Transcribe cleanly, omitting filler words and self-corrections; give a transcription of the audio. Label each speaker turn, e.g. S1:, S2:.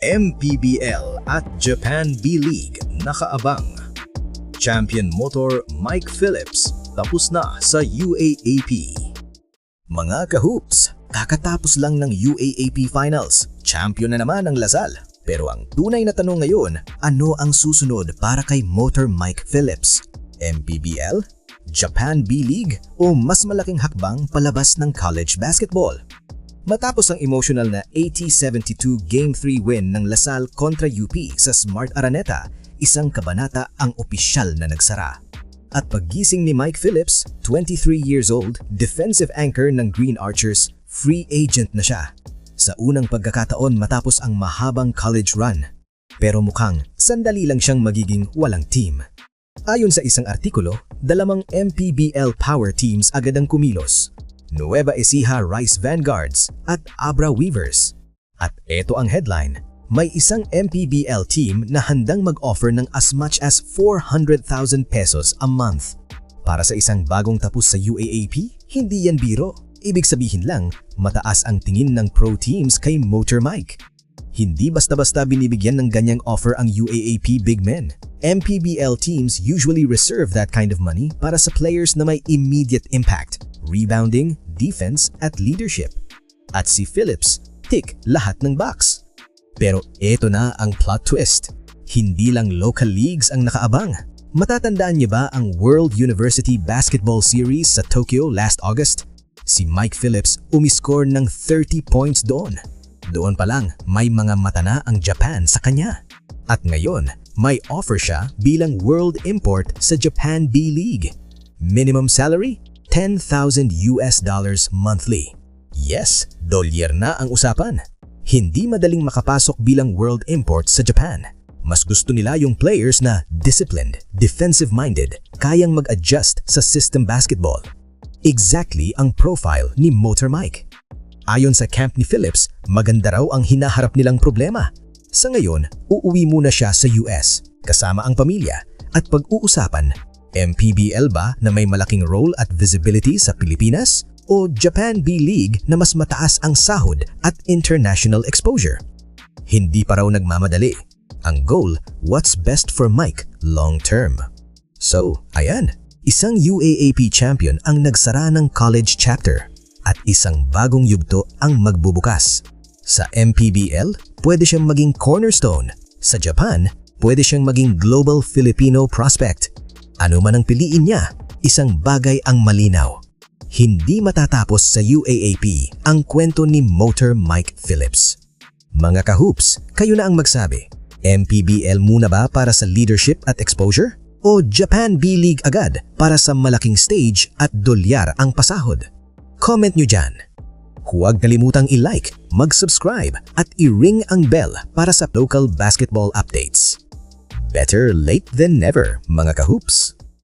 S1: MPBL at Japan B-League nakaabang. Champion motor Mike Phillips tapos na sa UAAP. Mga kahoops, kakatapos lang ng UAAP Finals. Champion na naman ang Lasal. Pero ang tunay na tanong ngayon, ano ang susunod para kay Motor Mike Phillips? MPBL? Japan B-League? O mas malaking hakbang palabas ng college basketball? Matapos ang emotional na 80-72 Game 3 win ng Lasal kontra UP sa Smart Araneta, isang kabanata ang opisyal na nagsara. At paggising ni Mike Phillips, 23 years old, defensive anchor ng Green Archers, free agent na siya. Sa unang pagkakataon matapos ang mahabang college run. Pero mukhang sandali lang siyang magiging walang team. Ayon sa isang artikulo, dalawang MPBL power teams agad ang kumilos. Nueva Ecija Rice Vanguards at Abra Weavers. At eto ang headline, may isang MPBL team na handang mag-offer ng as much as 400,000 pesos a month. Para sa isang bagong tapos sa UAAP, hindi yan biro. Ibig sabihin lang, mataas ang tingin ng pro teams kay Motor Mike. Hindi basta-basta binibigyan ng ganyang offer ang UAAP big men. MPBL teams usually reserve that kind of money para sa players na may immediate impact, rebounding, defense at leadership. At si Phillips, tick lahat ng box. Pero eto na ang plot twist. Hindi lang local leagues ang nakaabang. Matatandaan niyo ba ang World University Basketball Series sa Tokyo last August? Si Mike Phillips umiscore ng 30 points doon. Doon pa lang, may mga mata na ang Japan sa kanya. At ngayon, may offer siya bilang world import sa Japan B-League. Minimum salary, $10,000 monthly. Yes, dolyar na ang usapan. Hindi madaling makapasok bilang world import sa Japan. Mas gusto nila yung players na disciplined, defensive-minded, kayang mag-adjust sa system basketball. Exactly ang profile ni Motor Mike. Ayon sa camp ni Phillips, maganda raw ang hinaharap nilang problema. Sa ngayon, uuwi muna siya sa US, kasama ang pamilya, at pag-uusapan, MPBL ba na may malaking role at visibility sa Pilipinas? O Japan B-League na mas mataas ang sahod at international exposure? Hindi pa raw nagmamadali. Ang goal, what's best for Mike long term? So, ayan. Isang UAAP champion ang nagsara ng college chapter at isang bagong yugto ang magbubukas. Sa MPBL, pwede siyang maging cornerstone. Sa Japan, pwede siyang maging global Filipino prospect. Ano man ang piliin niya, isang bagay ang malinaw. Hindi matatapos sa UAAP ang kwento ni Motor Mike Phillips. Mga kahoops, kayo na ang magsabi. MPBL muna ba para sa leadership at exposure? O Japan B-League agad para sa malaking stage at dolyar ang pasahod? Comment nyo dyan. Huwag kalimutang i-like, mag-subscribe at i-ring ang bell para sa local basketball updates. Better late than never, mga kahoops!